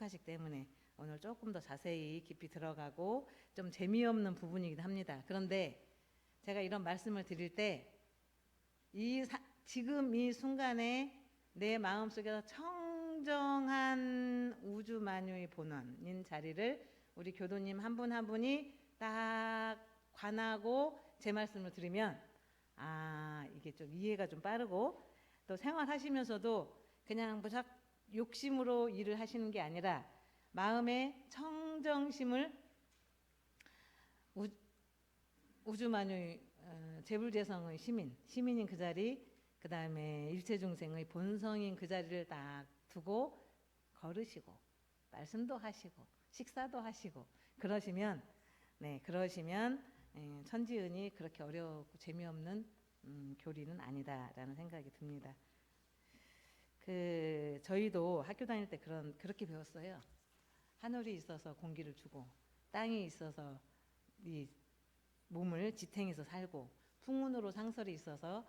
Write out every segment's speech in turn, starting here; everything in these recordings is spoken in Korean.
축하식 때문에 오늘 조금 더 자세히 깊이 들어가고 좀 재미없는 부분이긴 합니다. 그런데 제가 이런 말씀을 드릴 때 지금 이 순간에 내 마음속에서 청정한 우주 만유의 본원인 자리를 우리 교도님 한 분 한 분이 딱 관하고 제 말씀을 들으면 이게 좀 이해가 좀 빠르고 또 생활하시면서도 그냥 무작 욕심으로 일을 하시는 게 아니라 마음의 청정심을 우주만유의 재불재성의 시민인 그 자리, 그 다음에 일체중생의 본성인 그 자리를 딱 두고 걸으시고 말씀도 하시고 식사도 하시고 그러시면 천지은이 그렇게 어렵고 재미없는 교리는 아니다라는 생각이 듭니다. 저희도 학교 다닐 때 그렇게 배웠어요. 하늘이 있어서 공기를 주고 땅이 있어서 이 몸을 지탱해서 살고 풍운으로 상설이 있어서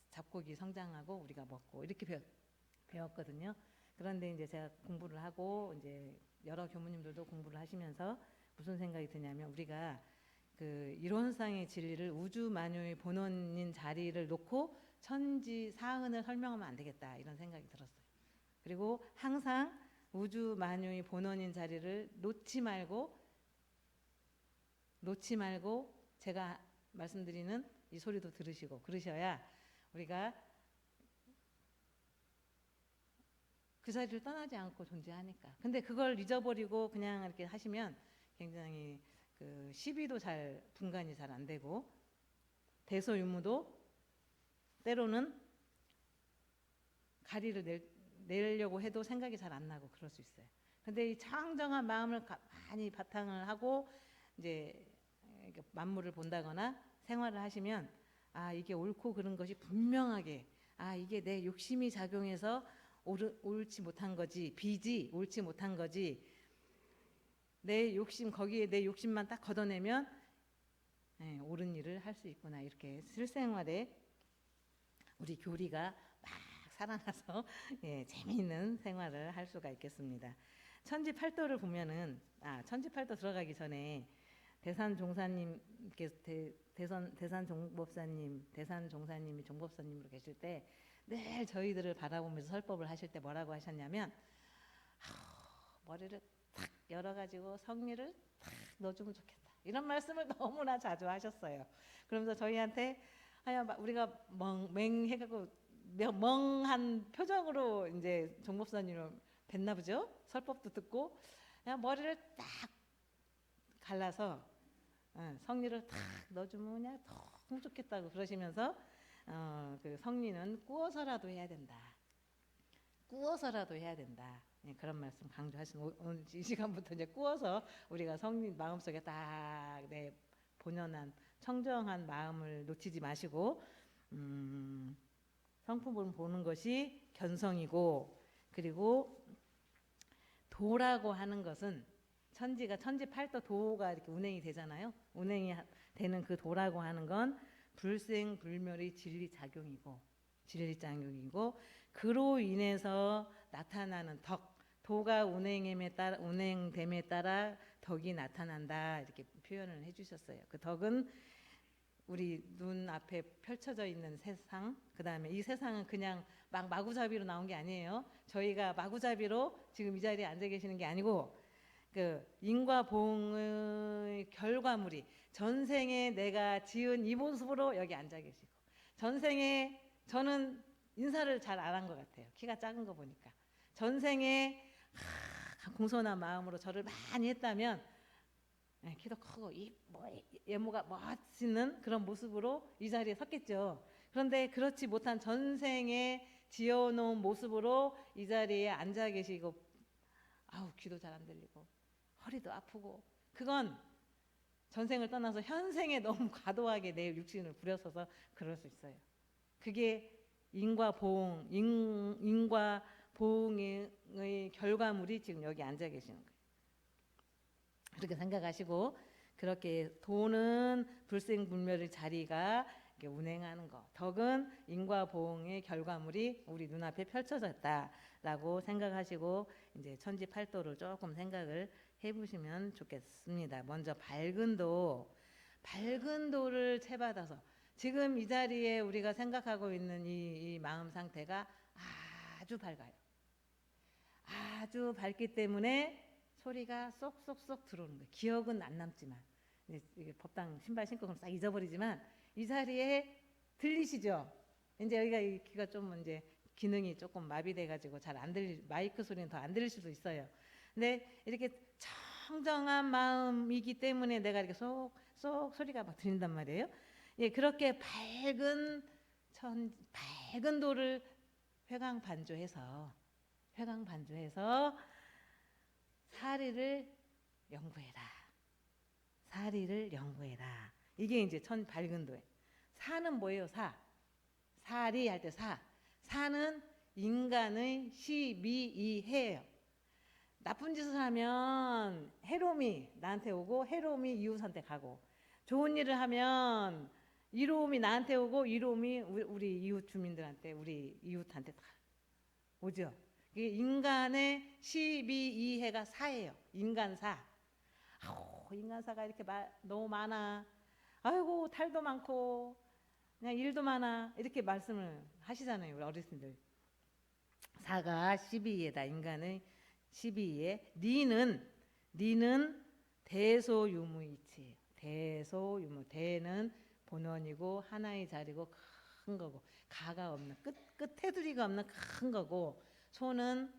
잡곡이 성장하고 우리가 먹고 이렇게 배웠거든요. 그런데 이제 제가 공부를 하고 이제 여러 교무님들도 공부를 하시면서 무슨 생각이 드냐면 우리가 이론상의 진리를 우주 만유의 본원인 자리를 놓고 천지 사은을 설명하면 안 되겠다 이런 생각이 들었어요. 그리고 항상 우주 만유의 본원인 자리를 놓지 말고 제가 말씀드리는 이 소리도 들으시고 그러셔야 우리가 그 자리를 떠나지 않고 존재하니까. 근데 그걸 잊어버리고 그냥 이렇게 하시면 굉장히 시비도 분간이 잘 안 되고 대소유무도 때로는 가리를 내려고 해도 생각이 잘 안 나고 그럴 수 있어요. 근데 이 청정한 마음을 많이 바탕을 하고 이제 만물을 본다거나 생활을 하시면 이게 옳고 그른 것이 분명하게 이게 내 욕심이 작용해서 옳지 못한 거지 비지 옳지 못한 거지 거기에 내 욕심만 딱 걷어내면 옳은 일을 할 수 있구나 이렇게 실생활에 우리 교리가 막 살아나서 재미있는 생활을 할 수가 있겠습니다. 천지팔도를 보면은 천지팔도 들어가기 전에 대산종사님께서 대산종사님이 종법사님으로 계실 때 늘 저희들을 바라보면서 설법을 하실 때 뭐라고 하셨냐면 머리를 탁 열어가지고 성리를 탁 넣어주면 좋겠다 이런 말씀을 너무나 자주 하셨어요. 그러면서 저희한테 우리가 맹해가고 멍한 표정으로 이제 종법사님을 뵀나 보죠. 설법도 듣고 그냥 머리를 딱 갈라서 성리를 탁 넣어주면 그냥 너무 좋겠다고 그러시면서 성리는 꾸어서라도 해야 된다. 그런 말씀 강조하시는 오늘 이 시간부터 이제 꾸어서 우리가 성리 마음속에 딱 내 본연한 청정한 마음을 놓치지 마시고 성품을 보는 것이 견성이고 그리고 도라고 하는 것은 천지팔도 도가 이렇게 운행이 되잖아요. 운행이 되는 그 도라고 하는 건 불생불멸의 진리작용이고 그로 인해서 나타나는 도가 운행됨에 따라 덕이 나타난다 이렇게 표현을 해주셨어요. 그 덕은 우리 눈 앞에 펼쳐져 있는 세상, 그 다음에 이 세상은 그냥 막 마구잡이로 나온 게 아니에요. 저희가 마구잡이로 지금 이 자리에 앉아 계시는 게 아니고 인과 보응의 결과물이 전생에 내가 지은 이 모습으로 여기 앉아 계시고 전생에 저는 인사를 잘 안 한 것 같아요. 키가 작은 거 보니까 전생에 공손한 마음으로 절을 많이 했다면 키도 크고 외모가 멋있는 그런 모습으로 이 자리에 섰겠죠. 그런데 그렇지 못한 전생에 지어놓은 모습으로 이 자리에 앉아 계시고 귀도 잘 안 들리고 허리도 아프고 그건 전생을 떠나서 현생에 너무 과도하게 내 육신을 부려서서 그럴 수 있어요. 그게 인과 보응의 결과물이 지금 여기 앉아 계시는 거예요. 그렇게 생각하시고 그렇게 도는 불생불멸의 자리가 이렇게 운행하는 거. 덕은 인과보응의 결과물이 우리 눈앞에 펼쳐졌다라고 생각하시고 이제 천지팔도를 조금 생각을 해보시면 좋겠습니다. 먼저 밝은 도를 채받아서 지금 이 자리에 우리가 생각하고 있는 이 마음 상태가 아주 밝아요. 아주 밝기 때문에 소리가 쏙쏙쏙 들어오는 거예요. 기억은 안 남지만 이게 법당 신발 신고 그럼 싹 잊어버리지만 이 자리에 들리시죠? 이제 여기가 이 귀가 좀 이제 기능이 조금 마비돼가지고 잘 안 들리, 마이크 소리는 더 안 들릴 수도 있어요. 근데 이렇게 청정한 마음이기 때문에 내가 이렇게 쏙쏙 소리가 막 들린단 말이에요. 예, 그렇게 밝은 도를 회광반조해서 사리를 연구해라. 사리를 연구해라. 이게 이제 밝은 도예요. 사는 뭐예요? 사리 할 때 사는 인간의 시비이해예요. 나쁜 짓을 하면 해로움이 나한테 오고 해로움이 이웃한테 가고, 좋은 일을 하면 이로움이 나한테 오고 이로움이 우리 이웃 주민들한테, 우리 이웃한테 다 오죠. 이게 인간의 시비이해가 사예요. 인간사. 인간사가 이렇게 너무 많아. 아이고 탈도 많고 그냥 일도 많아. 이렇게 말씀을 하시잖아요, 우리 어르신들. 사가 시비이해다. 인간의 시비이해. 니는 대소유무이치. 대소유무. 대는 본원이고 하나의 자리고 큰 거고, 가가 없는 끝 테두리가 없는 큰 거고, 소는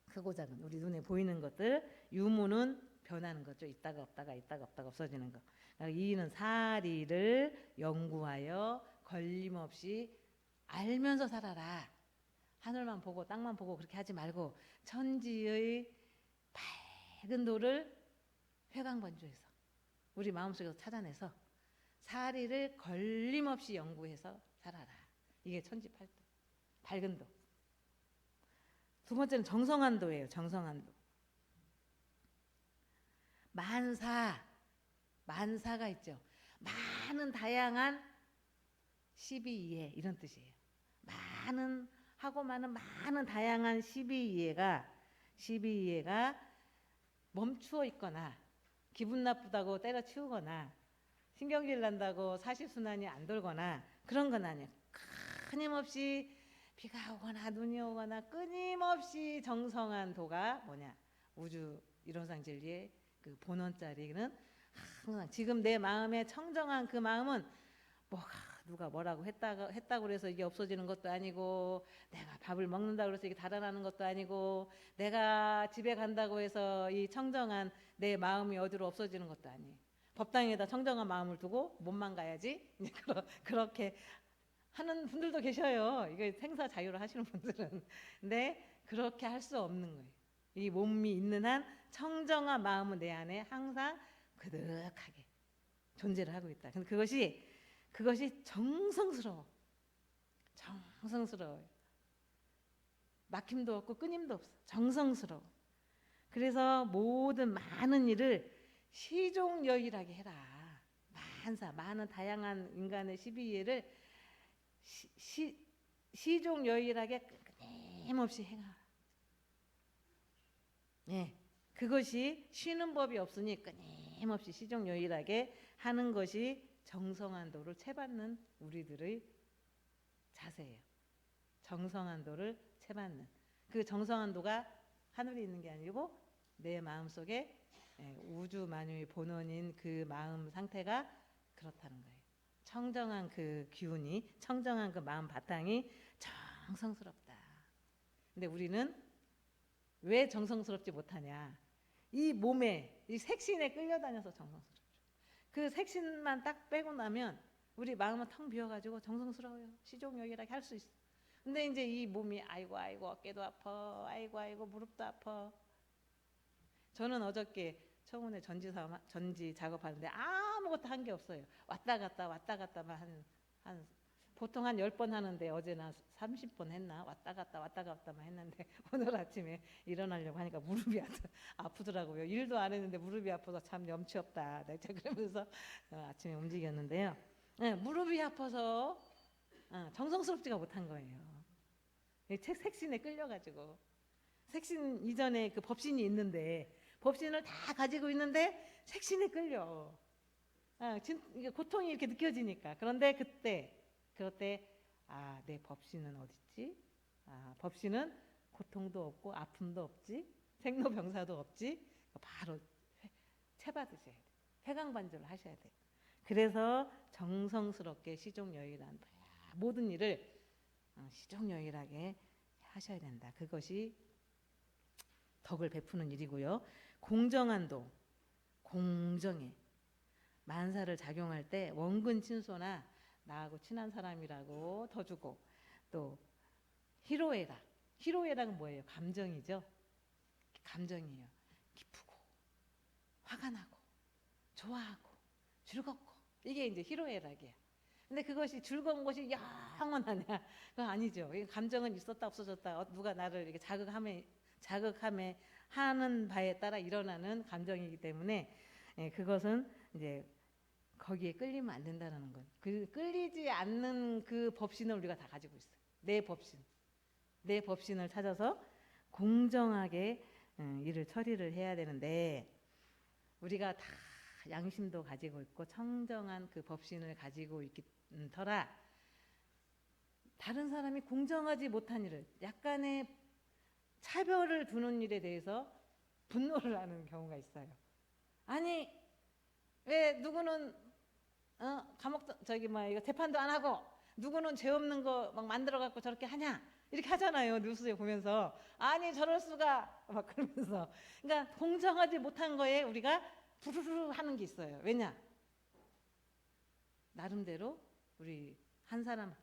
크고 작은 우리 눈에 보이는 것들, 유무는 변하는 거죠. 있다가 없다가 없어지는 거. 이는 사리를 연구하여 걸림없이 알면서 살아라. 하늘만 보고 땅만 보고 그렇게 하지 말고 천지의 밝은 도를 회광반조해서 우리 마음속에서 찾아내서 사리를 걸림없이 연구해서 살아라. 이게 천지팔도, 밝은 도. 두 번째는 정성한 도예요. 정성한 도. 만사가 있죠. 많은 다양한 시비이해, 이런 뜻이에요. 많은 다양한 시비이해가 멈추어 있거나 기분 나쁘다고 때려치우거나 신경질 난다고 사시순환이 안 돌거나 그런 건 아니에요. 끊임없이 비가 오거나 눈이 오거나 끊임없이 정성한 도가 뭐냐? 우주 일원상 진리의 그 본원자리는 항상 지금 내 마음에 청정한 그 마음은 누가 뭐라고 했다고 해서 이게 없어지는 것도 아니고, 내가 밥을 먹는다고 해서 이게 달아나는 것도 아니고, 내가 집에 간다고 해서 이 청정한 내 마음이 어디로 없어지는 것도 아니에요. 법당에다 청정한 마음을 두고 몸만 가야지. 그렇게 하는 분들도 계셔요. 이게 생사 자유를 하시는 분들은. 근데 그렇게 할 수 없는 거예요. 이 몸이 있는 한 청정한 마음은 내 안에 항상 그득하게 존재를 하고 있다. 근데 그것이 정성스러워요. 막힘도 없고 끊임도 없어. 정성스러워. 그래서 모든 많은 일을 시종여일하게 해라. 많은 다양한 인간의 시비이해를 시종여일하게 끊임없이 행하라. 예, 그것이 쉬는 법이 없으니 끊임없이 시종여일하게 하는 것이 정성한 도를 채받는 우리들의 자세예요. 정성한 도를 채받는. 그 정성한 도가 하늘에 있는 게 아니고 내 마음속에 우주 만유의 본원인 그 마음 상태가 그렇다는 거예요. 청정한 그 기운이, 청정한 그 마음 바탕이 정성스럽다. 근데 우리는 왜 정성스럽지 못하냐? 이 몸에, 이 색신에 끌려다녀서 정성스럽죠. 그 색신만 딱 빼고 나면 우리 마음은 텅 비어가지고 정성스러워요. 시종여일하게 할 수 있어. 근데 이제 이 몸이 아이고 어깨도 아파, 아이고 무릎도 아파. 저는 어저께 청운에 전지 작업하는데 아무것도 한 게 없어요. 왔다 갔다만 보통 한 10번 하는데 어제는 한 30번 했나? 왔다 갔다만 했는데 오늘 아침에 일어나려고 하니까 무릎이 아프더라고요. 일도 안 했는데 무릎이 아파서 참 염치 없다. 그러면서 아침에 움직였는데요. 예, 무릎이 아파서 정성스럽지가 못한 거예요. 책 색신에 끌려가지고 색신 이전에 그 법신이 있는데 법신을 다 가지고 있는데 색신에 끌려. 이게 고통이 이렇게 느껴지니까. 그런데 그때 내 법신은 어딨지? 법신은 고통도 없고 아픔도 없지, 생로병사도 없지. 바로 체받으셔야 돼. 회강반조를 하셔야 돼. 그래서 정성스럽게 시종여일한 모든 일을 시종여일하게 하셔야 된다. 그것이 덕을 베푸는 일이고요. 공정한 도, 공정해. 만사를 작용할 때 원근 친소나 나하고 친한 사람이라고 더 주고, 또 희로애락. 희로애락은 뭐예요? 감정이죠. 감정이에요. 기쁘고 화가 나고 좋아하고 즐겁고, 이게 이제 희로애락이야. 근데 그것이 즐거운 것이 영원하냐? 그건 아니죠. 감정은 있었다 없어졌다. 누가 나를 이렇게 자극함에 하는 바에 따라 일어나는 감정이기 때문에, 그것은 이제 거기에 끌리면 안 된다는 것. 그 끌리지 않는 그 법신을 우리가 다 가지고 있어요. 내 법신, 내 법신을 찾아서 공정하게 일을 처리를 해야 되는데, 우리가 다 양심도 가지고 있고 청정한 그 법신을 가지고 있기 터라 다른 사람이 공정하지 못한 일을, 약간의 차별을 두는 일에 대해서 분노를 하는 경우가 있어요. 아니 왜 누구는 이거 재판도 안 하고 누구는 죄 없는 거 막 만들어 갖고 저렇게 하냐, 이렇게 하잖아요. 뉴스에 보면서. 아니 저럴 수가 막 그러면서. 그러니까 공정하지 못한 거에 우리가 부르르 하는 게 있어요. 왜냐? 나름대로 우리 한 사람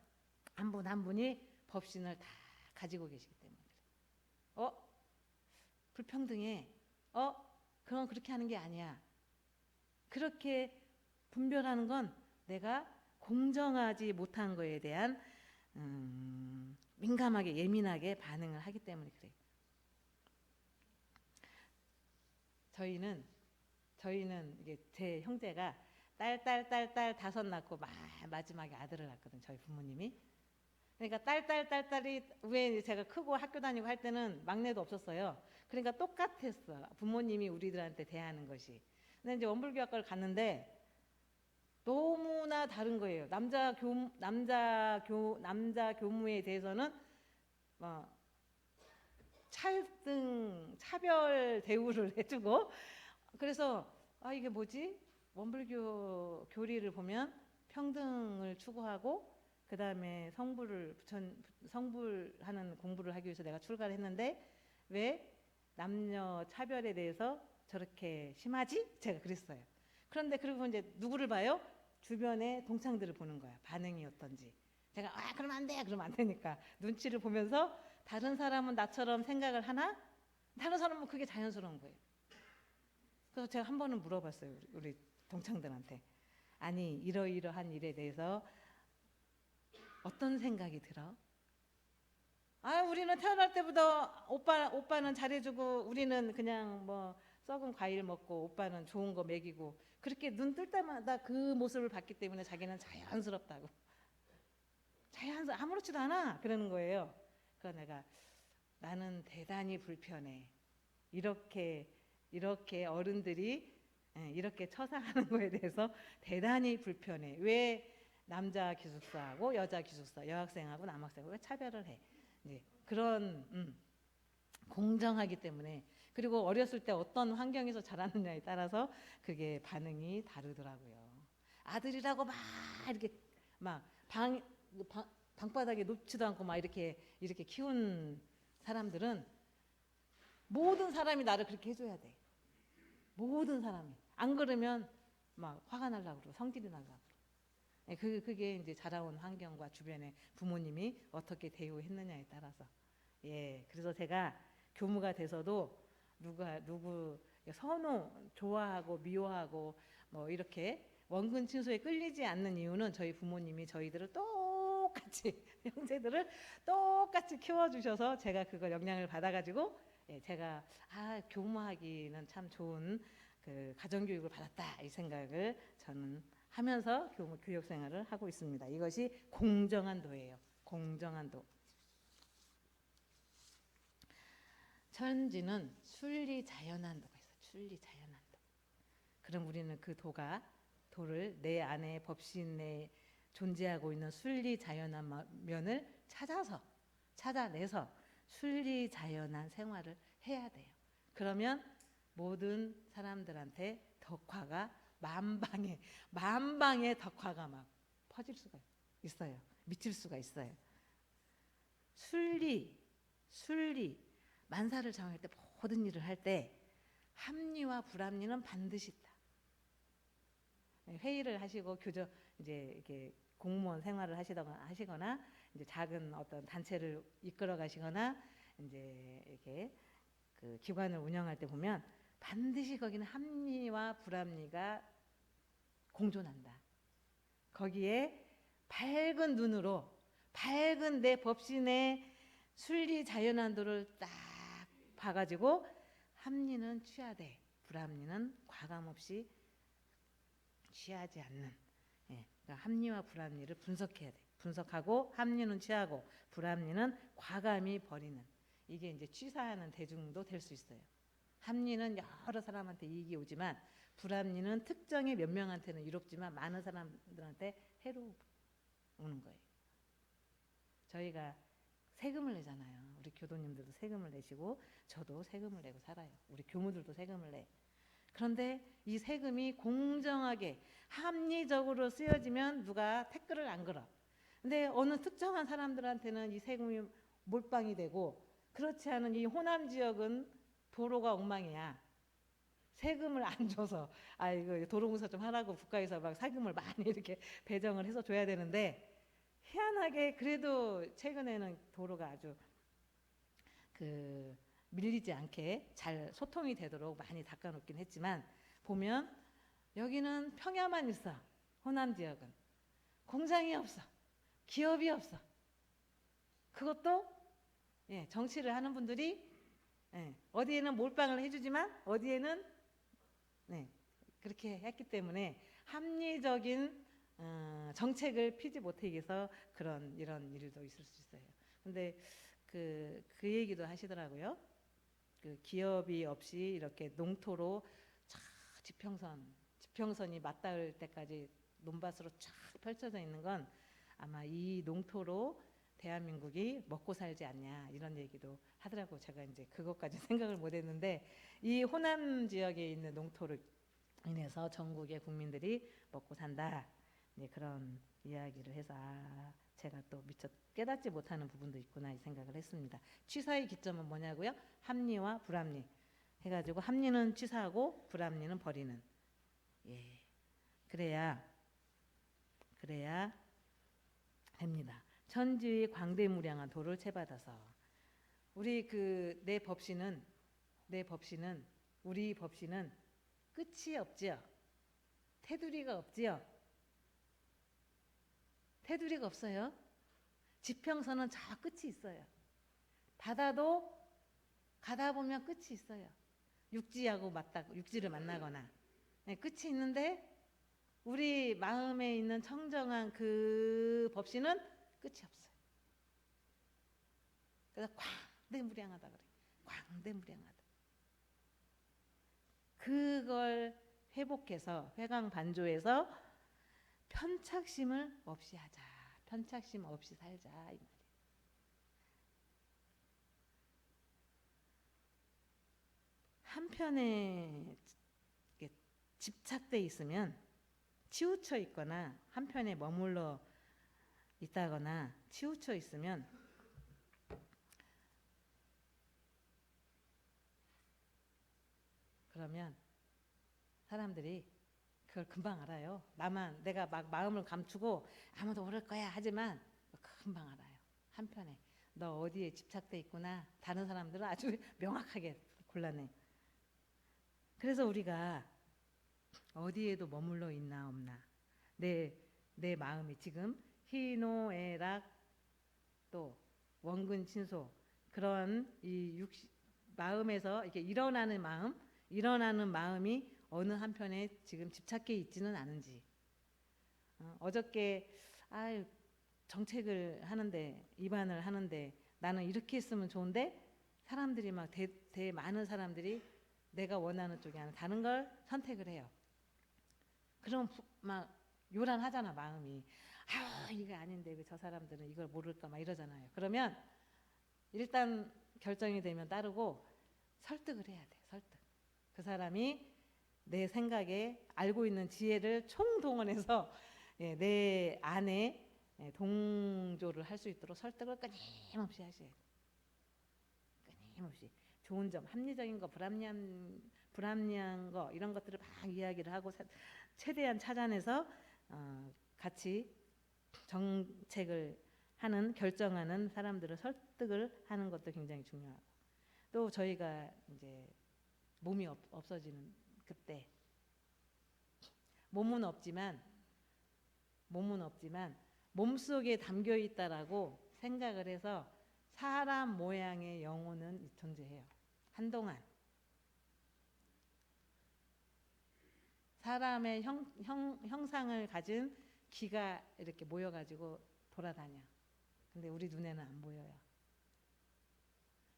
한 분 한 분이 법신을 다 가지고 계시기 때문에. 불평등해. 그건 그렇게 하는 게 아니야. 그렇게 분별하는 건 내가 공정하지 못한 거에 대한 민감하게 예민하게 반응을 하기 때문에 그래요. 저희는 이게 제 형제가 딸 다섯 낳고 마지막에 아들을 낳거든. 저희 부모님이. 그러니까 딸이 왜 제가 크고 학교 다니고 할 때는 막내도 없었어요. 그러니까 똑같았어. 부모님이 우리들한테 대하는 것이. 근데 이제 원불교학과를 갔는데 너무나 다른 거예요. 남자 교무에 대해서는 차별 대우를 해주고, 그래서 이게 뭐지? 원불교 교리를 보면 평등을 추구하고, 그 다음에 성불하는 공부를 하기 위해서 내가 출가를 했는데 왜 남녀 차별에 대해서 저렇게 심하지? 제가 그랬어요. 그런데 그리고 이제 누구를 봐요? 주변의 동창들을 보는 거야. 반응이 어떤지. 제가 그러면 안 돼. 그러면 안 되니까 눈치를 보면서 다른 사람은 나처럼 생각을 하나? 다른 사람은 그게 자연스러운 거예요. 그래서 제가 한 번은 물어봤어요. 우리 동창들한테. 아니 이러이러한 일에 대해서 어떤 생각이 들어? 우리는 태어날 때부터 오빠는 잘해주고 우리는 그냥 뭐 썩은 과일 먹고 오빠는 좋은 거 먹이고, 그렇게 눈 뜰 때마다 그 모습을 봤기 때문에 자기는 자연스럽다고. 아무렇지도 않아 그러는 거예요. 그러니까 나는 대단히 불편해. 이렇게 어른들이 이렇게 처사하는 거에 대해서 대단히 불편해. 왜 남자 기숙사하고 여자 기숙사, 여학생하고 남학생하고 왜 차별을 해? 그런 공정하기 때문에. 그리고 어렸을 때 어떤 환경에서 자라느냐에 따라서 그게 반응이 다르더라고요. 아들이라고 막 이렇게 막 방바닥에 놓지도 않고 막 이렇게 키운 사람들은 모든 사람이 나를 그렇게 해줘야 돼. 모든 사람이. 안 그러면 막 화가 날라고 그러고 성질이 날라고 그러고. 그게 이제 자라온 환경과 주변의 부모님이 어떻게 대우했느냐에 따라서. 그래서 제가 교무가 돼서도 누구 좋아하고 미워하고 뭐 이렇게 원근 친소에 끌리지 않는 이유는 저희 부모님이 저희들을 똑같이 형제들을 똑같이 키워주셔서 제가 그걸 영향을 받아가지고 제가 교무하기는 참 좋은 그 가정교육을 받았다, 이 생각을 저는 하면서 교육 생활을 하고 있습니다. 이것이 공정한 도예요. 공정한 도. 천지는 순리자연한 도가 있어요. 순리자연한 도. 그럼 우리는 그 도를 내 안에 법신 내에 존재하고 있는 순리자연한 면을 찾아내서 순리자연한 생활을 해야 돼요. 그러면 모든 사람들한테 덕화가 만방의 덕화가 막 퍼질 수가 있어요. 미칠 수가 있어요. 순리 만사를 정할 때, 모든 일을 할 때 합리와 불합리는 반드시 있다. 회의를 하시고 이제 이렇게 공무원 생활을 하시거나 이제 작은 어떤 단체를 이끌어 가시거나 이제 이렇게 그 기관을 운영할 때 보면 반드시 거기는 합리와 불합리가 공존한다. 거기에 밝은 눈으로 밝은 내 법신의 순리자연한도를 딱 봐가지고 합리는 취하되 불합리는 과감없이 취하지 않는, 그러니까 합리와 불합리를 분석해야 돼. 분석하고 합리는 취하고 불합리는 과감히 버리는, 이게 이제 취사하는 대중도 될 수 있어요. 합리는 여러 사람한테 이익이 오지만 불합리는 특정의 몇 명한테는 이롭지만 많은 사람들한테 해로 오는 거예요. 저희가 세금을 내잖아요. 우리 교도님들도 세금을 내시고 저도 세금을 내고 살아요. 우리 교무들도 세금을 내. 그런데 이 세금이 공정하게 합리적으로 쓰여지면 누가 태클을 안 걸어. 근데 어느 특정한 사람들한테는 이 세금이 몰빵이 되고, 그렇지 않은 이 호남 지역은 도로가 엉망이야. 세금을 안 줘서 이거 도로공사 좀 하라고 국가에서 막 세금을 많이 이렇게 배정을 해서 줘야 되는데, 희한하게 그래도 최근에는 도로가 아주 밀리지 않게 잘 소통이 되도록 많이 닦아놓긴 했지만, 보면 여기는 평야만 있어. 호남 지역은 공장이 없어, 기업이 없어. 그것도 정치를 하는 분들이 어디에는 몰빵을 해주지만 어디에는 그렇게 했기 때문에 합리적인 정책을 피지 못해서 이런 일도 있을 수 있어요. 근데 그 얘기도 하시더라고요. 그 기업이 없이 이렇게 농토로 지평선이 맞닿을 때까지 논밭으로 쫙 펼쳐져 있는 건 아마 이 농토로 대한민국이 먹고 살지 않냐, 이런 얘기도 하더라고. 제가 이제 그것까지 생각을 못했는데, 이 호남 지역에 있는 농토를 인해서 전국의 국민들이 먹고 산다, 그런 이야기를 해서 제가 또 미처 깨닫지 못하는 부분도 있구나, 이 생각을 했습니다. 취사의 기점은 뭐냐고요? 합리와 불합리 해가지고 합리는 취사하고 불합리는 버리는. 그래야 됩니다. 천지의 광대무량한 도를 채받아서 우리 내 법신은 우리 법신은 끝이 없지요. 테두리가 없지요. 테두리가 없어요. 지평선은 저 끝이 있어요. 바다도 가다 보면 끝이 있어요. 육지를 만나거나 끝이 있는데, 우리 마음에 있는 청정한 그 법신은 끝이 없어요. 그래서 광대무량하다 그래. 광대무량하다. 그걸 회복해서 회광반조해서 편착심을 없이 하자. 편착심 없이 살자, 이 말이에요. 한편에 집착돼 있으면, 치우쳐 있거나 한편에 머물러 있다거나 치우쳐 있으면 그러면 사람들이 그걸 금방 알아요. 내가 막 마음을 감추고 아무도 모를 거야 하지만 금방 알아요. 한편에 너 어디에 집착돼 있구나. 다른 사람들은 아주 명확하게 골라내. 그래서 우리가 어디에도 머물러 있나 없나, 내 마음이 지금 희노애락 또 원근친소, 그런 이 마음에서 이렇게 일어나는 마음이 어느 한편에 지금 집착해 있지는 않은지, 어저께 아유 정책을 하는데 입안을 하는데 나는 이렇게 했으면 좋은데 사람들이 막 많은 사람들이 내가 원하는 쪽이 아니라 다른 걸 선택을 해요. 그럼 막 요란하잖아 마음이. 아 이게 아닌데 왜 저 사람들은 이걸 모를까 막 이러잖아요. 그러면 일단 결정이 되면 따르고 설득을 해야 돼. 설득. 그 사람이 내 생각에 알고 있는 지혜를 총동원해서 내 안에 동조를 할 수 있도록 설득을 끊임없이 하셔야 돼. 끊임없이 좋은 점, 합리적인 거, 불합리한 거 이런 것들을 막 이야기를 하고 최대한 찾아내서 같이 정책을 하는 결정하는 사람들을 설득을 하는 것도 굉장히 중요하고 또 저희가 이제 몸이 없어지는 그때 몸은 없지만 몸속에 담겨 있다라고 생각을 해서 사람 모양의 영혼은 존재해요. 한동안 사람의 형상을 가진 기가 이렇게 모여가지고 돌아다녀. 근데 우리 눈에는 안 보여요.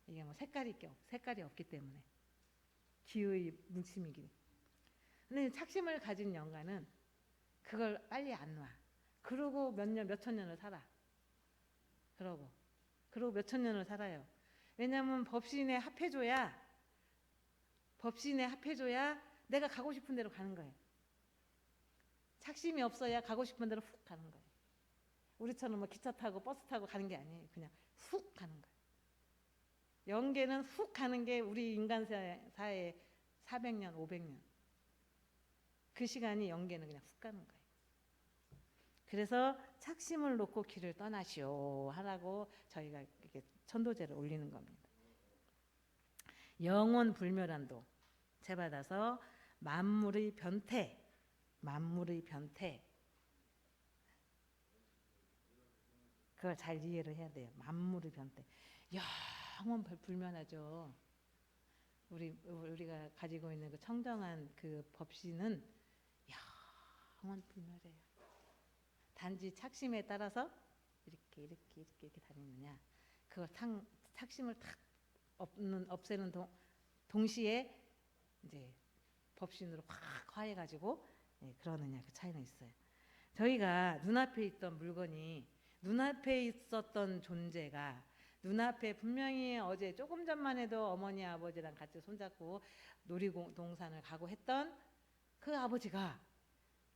이게 뭐 색깔이 없기 때문에 기의 뭉침이기. 근데 착심을 가진 영가는 그걸 빨리 안 놔. 그러고 몇천 년을 살아. 그러고 몇천 년을 살아요. 왜냐하면 법신에 합해줘야 내가 가고 싶은 대로 가는 거예요. 착심이 없어야 가고 싶은 대로 훅 가는 거예요. 우리처럼 뭐 기차 타고 버스 타고 가는 게 아니에요. 그냥 훅 가는 거예요. 영계는 훅 가는 게 우리 인간 사회의 400년, 500년. 그 시간이 영계는 그냥 훅 가는 거예요. 그래서 착심을 놓고 길을 떠나시오 하라고 저희가 이렇게 천도제를 올리는 겁니다. 영원 불멸한도 채받아서 만물의 변태 그걸 잘 이해를 해야 돼요. 만물의 변태 영원 불멸하죠. 우리가 가지고 있는 그 청정한 그 법신은 영원 불멸해요. 단지 착심에 따라서 이렇게 다니느냐. 그걸 착심을 탁 없애는 동시에 이제 법신으로 확 화해가지고 그러느냐 그 차이는 있어요. 저희가 눈앞에 있던 물건이 눈앞에 있었던 존재가 눈앞에 분명히 어제 조금 전만 해도 어머니 아버지랑 같이 손잡고 놀이동산을 가고 했던 그 아버지가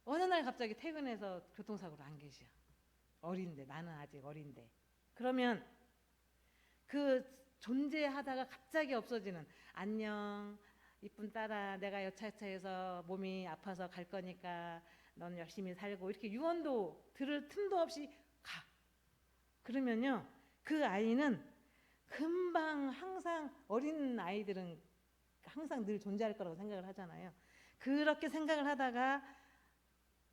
어느 날 갑자기 퇴근해서 교통사고로 안 계셔. 어린데 나는 아직 어린데. 그러면 그 존재하다가 갑자기 없어지는 안녕 이쁜 딸아 내가 여차여차해서 몸이 아파서 갈 거니까 넌 열심히 살고 이렇게 유언도 들을 틈도 없이 가. 그러면요 그 아이는 금방 항상 어린 아이들은 항상 늘 존재할 거라고 생각을 하잖아요. 그렇게 생각을 하다가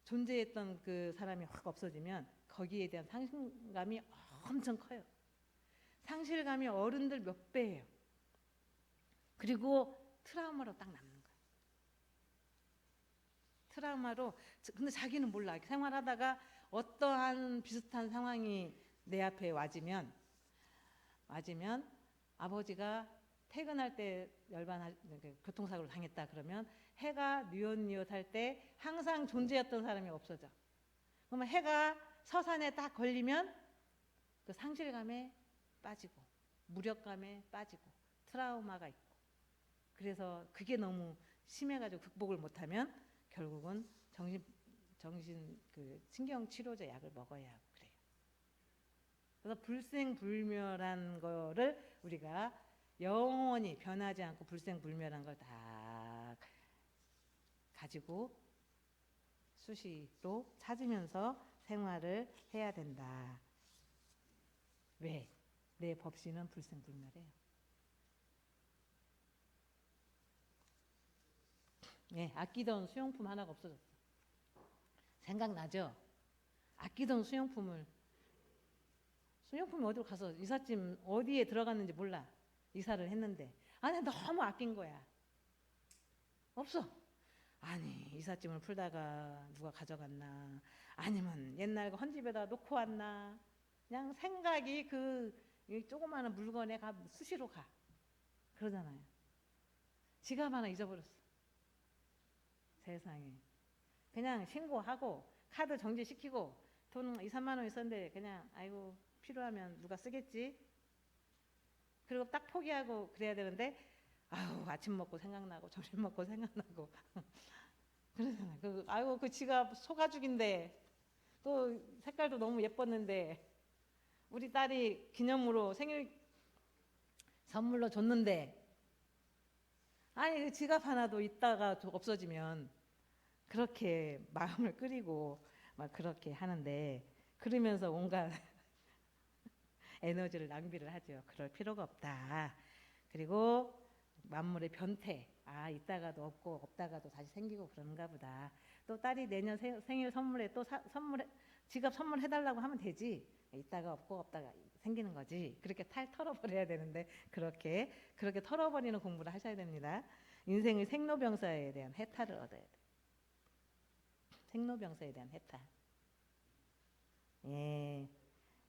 존재했던 그 사람이 확 없어지면 거기에 대한 상실감이 엄청 커요. 상실감이 어른들 몇 배예요. 그리고 트라우마로 딱 남는 거예요. 트라우마로. 근데 자기는 몰라. 생활하다가 어떠한 비슷한 상황이 내 앞에 와지면 아버지가 퇴근할 때 교통사고를 당했다 그러면 해가 뉘엿뉘엿 할 때 항상 존재했던 사람이 없어져. 그러면 해가 서산에 딱 걸리면 그 상실감에 빠지고 무력감에 빠지고 트라우마가 있고 그래서 그게 너무 심해가지고 극복을 못하면 결국은 정신 그 신경 치료제 약을 먹어야 하고 그래요. 그래서 불생불멸한 거를 우리가 영원히 변하지 않고 불생불멸한 걸 다 가지고 수시로 찾으면서 생활을 해야 된다. 왜? 내 법신은 불생불멸해요. 아끼던 수용품 하나가 없어졌어. 생각나죠? 아끼던 수용품이 어디로 가서 이삿짐 어디에 들어갔는지 몰라. 이사를 했는데 아니 너무 아낀 거야. 없어. 아니 이삿짐을 풀다가 누가 가져갔나 아니면 옛날 그 헌집에다 놓고 왔나. 그냥 생각이 이 조그마한 물건에 수시로 가. 그러잖아요. 지갑 하나 잊어버렸어. 세상에. 그냥 신고하고 카드 정지시키고 돈 2, 3만 원 있었는데 그냥 아이고 필요하면 누가 쓰겠지. 그리고 딱 포기하고 그래야 되는데 아유 아침 먹고 생각나고 점심 먹고 생각나고 그러잖아요. 아이고 그 지갑 소가죽인데 또 색깔도 너무 예뻤는데 우리 딸이 기념으로 생일 선물로 줬는데 아니 그 지갑 하나도 있다가 없어지면 그렇게 마음을 끓이고 막 그렇게 하는데 그러면서 온갖 에너지를 낭비를 하죠. 그럴 필요가 없다. 그리고 만물의 변태. 있다가도 없고 없다가도 다시 생기고 그런가 보다. 또 딸이 내년 생일 선물에 또 지갑 선물해달라고 하면 되지. 있다가 없고 없다가 생기는 거지. 그렇게 털어버려야 되는데 그렇게 털어버리는 공부를 하셔야 됩니다. 인생의 생로병사에 대한 해탈을 얻어야 돼. 생로병사에 대한 해탈. 예,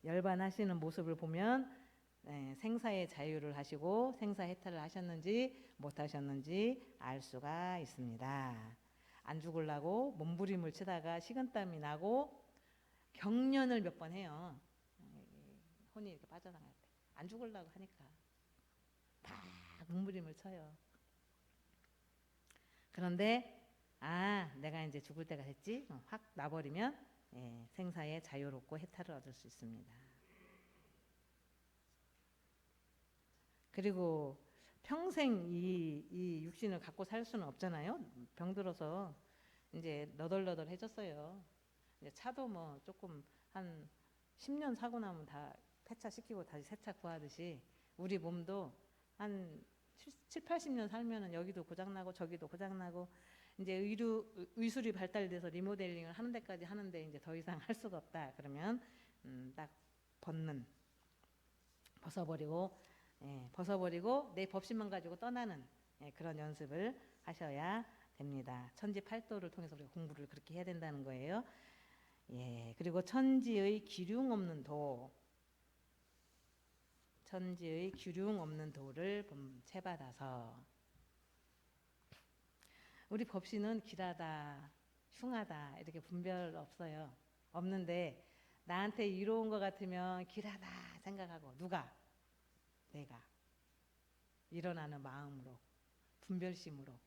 열반하시는 모습을 보면 생사의 자유를 하시고 생사 해탈을 하셨는지 못하셨는지 알 수가 있습니다. 안 죽으려고 몸부림을 치다가 식은땀이 나고 경련을 몇 번 해요. 혼이 이렇게 빠져나갈 때. 안 죽으려고 하니까 다 몸부림을 쳐요. 그런데 내가 이제 죽을 때가 됐지. 확 놔버리면 생사의 자유롭고 해탈을 얻을 수 있습니다. 그리고 평생 이 육신을 갖고 살 수는 없잖아요. 병들어서 이제 너덜너덜해졌어요. 이제 차도 뭐 조금 한 10년 사고 나면 다 폐차시키고 다시 새 차 구하듯이 우리 몸도 한 7, 80년 살면은 여기도 고장나고 저기도 고장나고 이제 의술이 발달돼서 리모델링을 하는 데까지 하는데 이제 더 이상 할 수가 없다. 그러면 딱 벗어버리고 내 법신만 가지고 떠나는 그런 연습을 하셔야 됩니다. 천지팔도를 통해서 우리가 공부를 그렇게 해야 된다는 거예요. 그리고 천지의 기륭 없는 도를 채받아서 우리 법신은 길하다, 흉하다 이렇게 분별 없어요. 없는데 나한테 이로운 것 같으면 길하다 생각하고 누가? 내가 일어나는 마음으로 분별심으로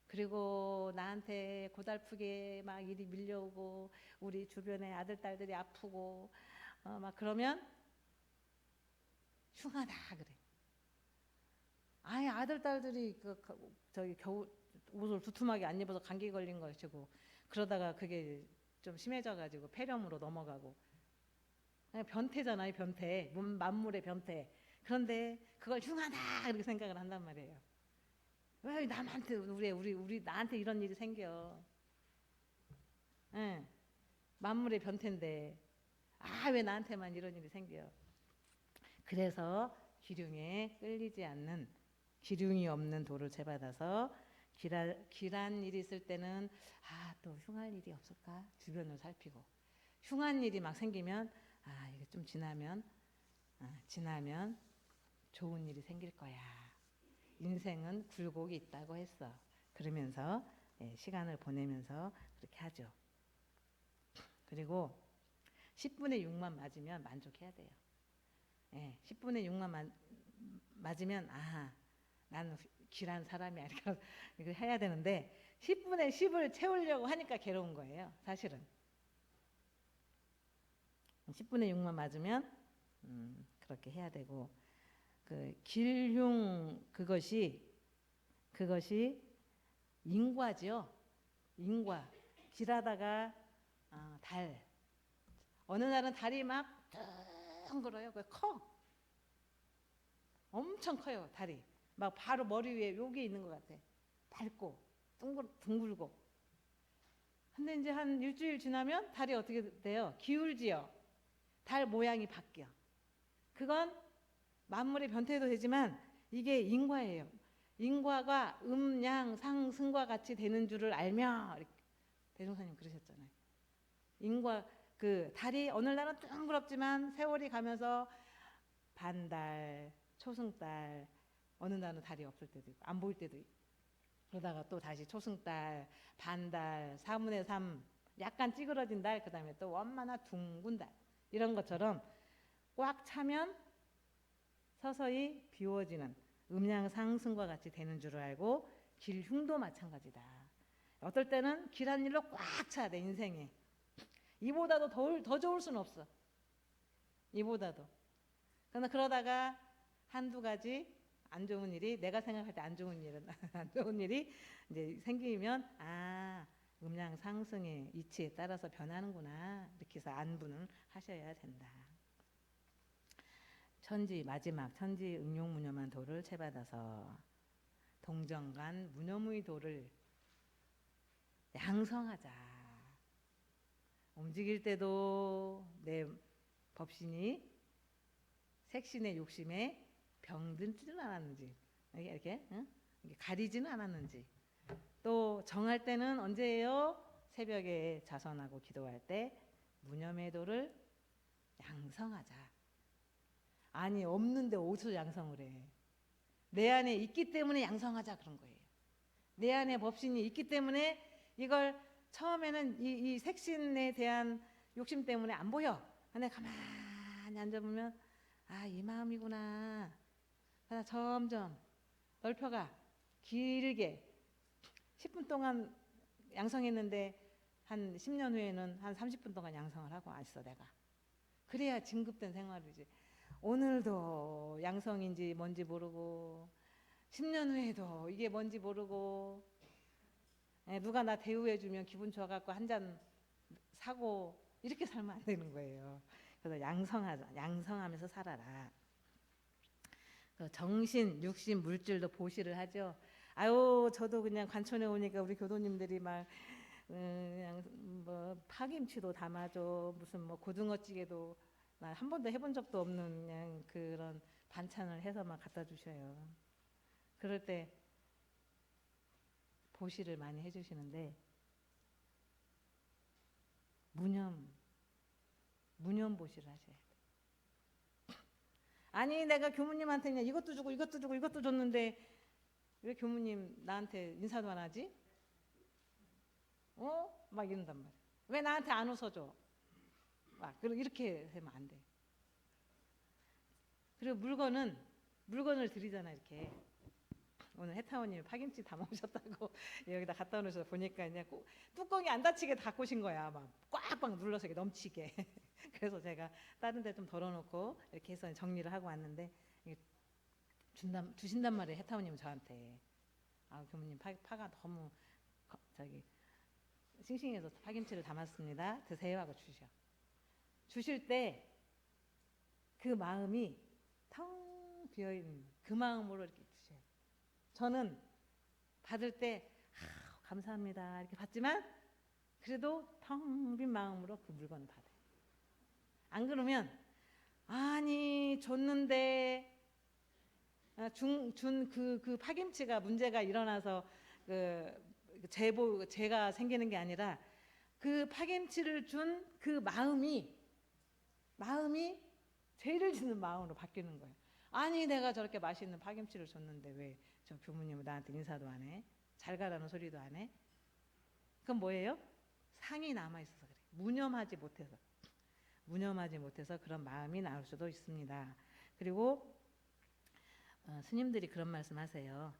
그리고 나한테 고달프게 막 일이 밀려오고 우리 주변에 아들 딸들이 아프고 막 그러면 흉하다 그래. 아들 딸들이 저기 겨울 옷을 두툼하게 안 입어서 감기 걸린 것이고 그러다가 그게 좀 심해져가지고 폐렴으로 넘어가고 변태잖아요. 변태 만물의 변태. 그런데 그걸 흉하다 그렇게 생각을 한단 말이에요. 왜 남한테 우리 나한테 이런 일이 생겨? 만물의 변태인데 왜 나한테만 이런 일이 생겨? 그래서 기륭에 끌리지 않는 기륭이 없는 도를 채받아서 길한 일이 있을 때는 또 흉할 일이 없을까? 주변을 살피고 흉한 일이 막 생기면 이게 좀 지나면 좋은 일이 생길 거야. 인생은 굴곡이 있다고 했어. 그러면서 시간을 보내면서 그렇게 하죠. 그리고 10분의 6만 맞으면 만족해야 돼요. 10분의 6만 맞으면 나는 길한 사람이야 이렇게 해야 되는데 10분의 10을 채우려고 하니까 괴로운 거예요. 사실은 10분의 6만 맞으면 그렇게 해야 되고 그 길흉 그것이 인과죠. 인과 길하다가 달 어느 날은 달이 막 둥글어요. 커 엄청 커요. 달이 막 바로 머리 위에 여기 있는 것 같아. 밝고 둥글고. 근데 이제 한 일주일 지나면 달이 어떻게 돼요? 기울지요. 달 모양이 바뀌어. 그건 만물의 변태도 되지만 이게 인과예요. 인과가 음양 상승과 같이 되는 줄을 알며 대종사님 그러셨잖아요. 인과 그 달이 어느 날은 둥그럽지만 세월이 가면서 반달, 초승달, 어느 날은 달이 없을 때도 있고 안 보일 때도 있고 그러다가 또 다시 초승달, 반달, 4분의 3 약간 찌그러진 달, 그 다음에 또 원만한 둥근 달 이런 것처럼 꽉 차면 서서히 비워지는 음양 상승과 같이 되는 줄 알고 길흉도 마찬가지다. 어떨 때는 길한 일로 꽉 차야 돼 인생에. 이보다도 더 좋을 수는 없어. 이보다도. 그러나 그러다가 한두 가지 안 좋은 일이 내가 생각할 때 안 좋은 일은 안 좋은 일이 이제 생기면 음양 상승의 이치에 따라서 변하는구나 이렇게 해서 안분을 하셔야 된다. 천지 마지막 천지 응용무념한 도를 채받아서 동정간 무념의 도를 양성하자. 움직일 때도 내 법신이 색신의 욕심에 병들지는 않았는지 이렇게 가리지는 않았는지 또 정할 때는 언제예요? 새벽에 자선하고 기도할 때 무념의 도를 양성하자. 아니 없는데 어디서 양성을 해? 내 안에 있기 때문에 양성하자 그런 거예요. 내 안에 법신이 있기 때문에 이걸 처음에는 이 색신에 대한 욕심 때문에 안 보여. 근데 가만히 앉아보면 이 마음이구나. 그러다 점점 넓혀가 길게 10분 동안 양성했는데 한 10년 후에는 한 30분 동안 양성을 하고 왔어 내가. 그래야 진급된 생활이지. 오늘도 양성인지 뭔지 모르고 10년 후에도 이게 뭔지 모르고 누가 나 대우해주면 기분 좋아갖고 한 잔 사고 이렇게 살면 안 되는 거예요. 그래서 양성하자. 양성하면서 살아라. 정신, 육신, 물질도 보시를 하죠. 아유 저도 그냥 관촌에 오니까 우리 교도님들이 막 그냥 뭐 파김치도 담아줘 무슨 뭐 고등어찌개도 나 한 번도 해본 적도 없는 그냥 그런 반찬을 해서 막 갖다 주셔요. 그럴 때 보시를 많이 해주시는데 무념 보시를 하셔야 돼. 아니 내가 교무님한테 그냥 이것도 주고 이것도 주고 이것도 줬는데 왜 교무님 나한테 인사도 안 하지? 막 이런단 말이야. 왜 나한테 안 웃어줘? 막 이렇게 하면 안 돼. 그리고 물건을 드리잖아 이렇게. 오늘 해타원님이 파김치 담아오셨다고 여기다 갖다 놓으셔서 보니까 그냥 뚜껑이 안 닫히게 닫고 오신 거야. 막 꽉꽉 눌러서 이렇게 넘치게. 그래서 제가 다른 데 좀 덜어놓고 이렇게 해서 정리를 하고 왔는데 주신단 말이에요. 해타원님은 저한테. 교무님 파가 너무 싱싱해서 파김치를 담았습니다. 드세요 하고 주실 때 그 마음이 텅 비어있는 그 마음으로 이렇게 주셔요. 저는 받을 때 감사합니다 이렇게 받지만 그래도 텅 빈 마음으로 그 물건을 받아요. 안 그러면 아니 줬는데 준 그 파김치가 문제가 일어나서 죄가 생기는 게 아니라 그 파김치를 준 그 마음이 죄를 짓는 마음으로 바뀌는 거예요. 아니 내가 저렇게 맛있는 파김치를 줬는데 왜 저 교무님은 나한테 인사도 안 해? 잘 가라는 소리도 안 해? 그럼 뭐예요? 상이 남아있어서 그래. 무념하지 못해서 그런 마음이 나올 수도 있습니다. 그리고 스님들이 그런 말씀하세요.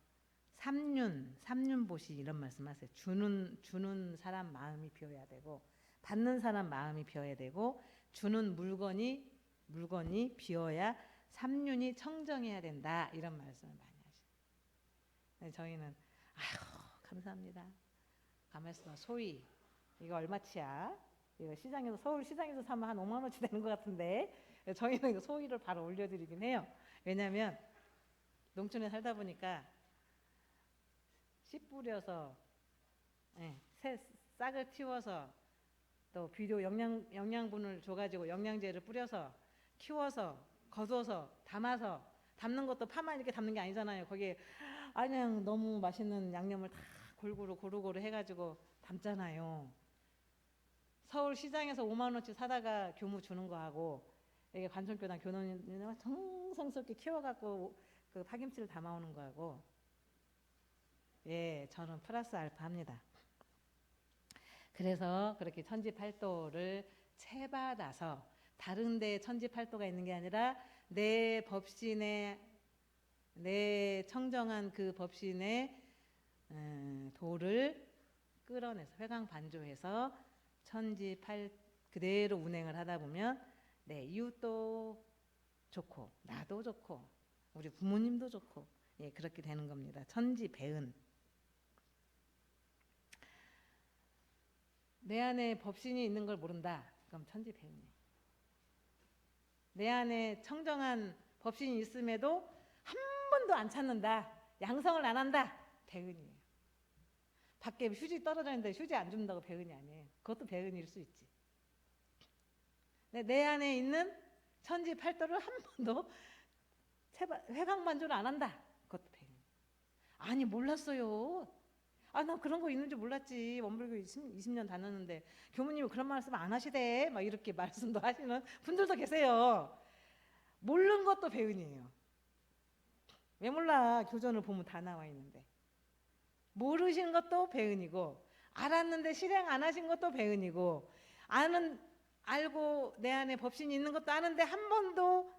삼륜보시 이런 말씀하세요. 주는 사람 마음이 비어야 되고 받는 사람 마음이 비어야 되고 주는 물건이 비어야 삼륜이 청정해야 된다 이런 말씀을 많이 하시죠. 저희는 감사합니다. 가만있어 소위 이거 얼마치야? 이거 서울 시장에서 사면 한 5만 원치 되는 것 같은데 저희는 이거 소위를 바로 올려드리긴 해요. 왜냐하면 농촌에 살다 보니까 씨 뿌려서 싹을 틔워서 또 비료 영양분을 줘가지고 영양제를 뿌려서 키워서 거둬서 담는 것도 파만 이렇게 담는 게 아니잖아요. 거기에 그냥 너무 맛있는 양념을 다 골고루 해가지고 담잖아요. 서울 시장에서 5만 원치 사다가 교무 주는 거하고 이게 관천교단 교도님이 정성스럽게 키워갖고 그 파김치를 담아오는 거하고 예, 저는 플러스 알파 합니다. 그래서 그렇게 천지팔도를 채받아서 다른 데 천지팔도가 있는 게 아니라 내 법신에 내 청정한 그 법신의 도를 끌어내서 회광반조해서 천지팔 그대로 운행을 하다 보면 내 이웃도 좋고 나도 좋고 우리 부모님도 좋고 예, 그렇게 되는 겁니다. 천지배은. 내 안에 법신이 있는 걸 모른다. 그럼 천지배은이에요. 내 안에 청정한 법신이 있음에도 한 번도 안 찾는다. 양성을 안 한다. 배은이에요. 밖에 휴지 떨어져 있는데 휴지 안 준다고 배은이 아니에요. 그것도 배은일 수 있지. 내 안에 있는 천지팔도를 한 번도 회광반조를 안 한다. 그것도 배은. 아니 몰랐어요. 아, 나 그런 거 있는지 몰랐지. 원불교 20년 다녔는데 교무님이 그런 말씀 안 하시대. 막 이렇게 말씀도 하시는 분들도 계세요. 모르는 것도 배은이에요. 왜 몰라? 교전을 보면 다 나와 있는데. 모르신 것도 배은이고 알았는데 실행 안 하신 것도 배은이고 알고 내 안에 법신이 있는 것도 아는데 한 번도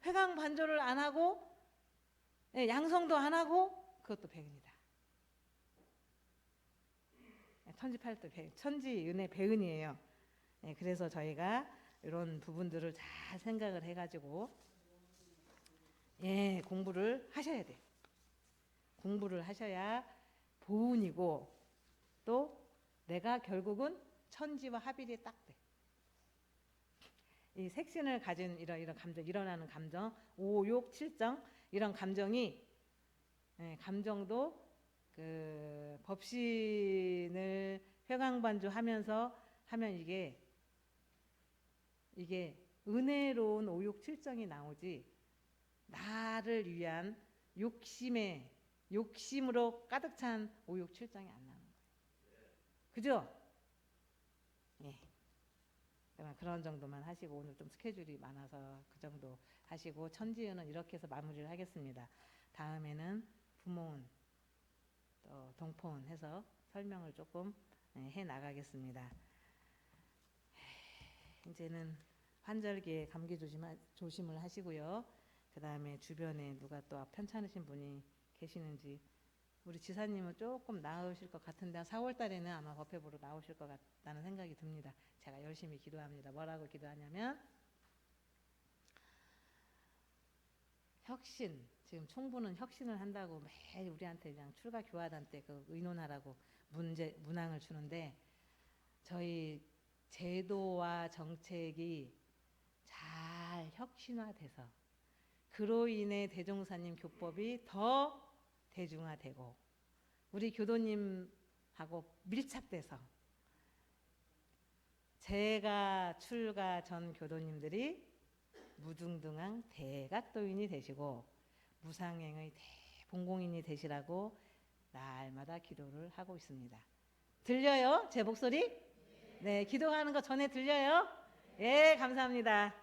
회광반조를 안 하고 양성도 안 하고 그것도 배은이다. 천지팔도 천지은혜 배은이에요. 그래서 저희가 이런 부분들을 잘 생각을 해가지고 공부를 하셔야 돼. 공부를 하셔야 보은이고 또 내가 결국은 천지와 합일이 딱 돼. 이 색신을 가진 이런 감정, 일어나는 감정, 5, 6, 7정 이런 감정이 감정도 그 법신을 회광반조하면서 하면 이게 은혜로운 5, 6, 7정이 나오지 나를 위한 욕심으로 가득 찬 5, 6, 7정이 안 나오는 거예요. 그죠? 예. 그런 정도만 하시고 오늘 좀 스케줄이 많아서 그 정도 하시고 천지은은 이렇게 해서 마무리를 하겠습니다. 다음에는 부모운 또 동포운 해서 설명을 조금 해 나가겠습니다. 이제는 환절기에 감기 조심을 하시고요. 그 다음에 주변에 누가 또 편찮으신 분이 계시는지 우리 지사님은 조금 나으실 것 같은데 4월 달에는 아마 법회 보러 나오실 것 같다는 생각이 듭니다. 제가 열심히 기도합니다. 뭐라고 기도하냐면 혁신, 지금 총부는 혁신을 한다고 매일 우리한테 그냥 출가 교화단 때 그 의논하라고 문항을 주는데 저희 제도와 정책이 잘 혁신화돼서 그로 인해 대종사님 교법이 더 대중화되고 우리 교도님하고 밀착돼서 제가 출가 전 교도님들이 무등등한 대각도인이 되시고 무상행의 대봉공인이 되시라고 날마다 기도를 하고 있습니다. 들려요? 제 목소리? 네, 기도하는 거 전에 들려요? 예, 감사합니다.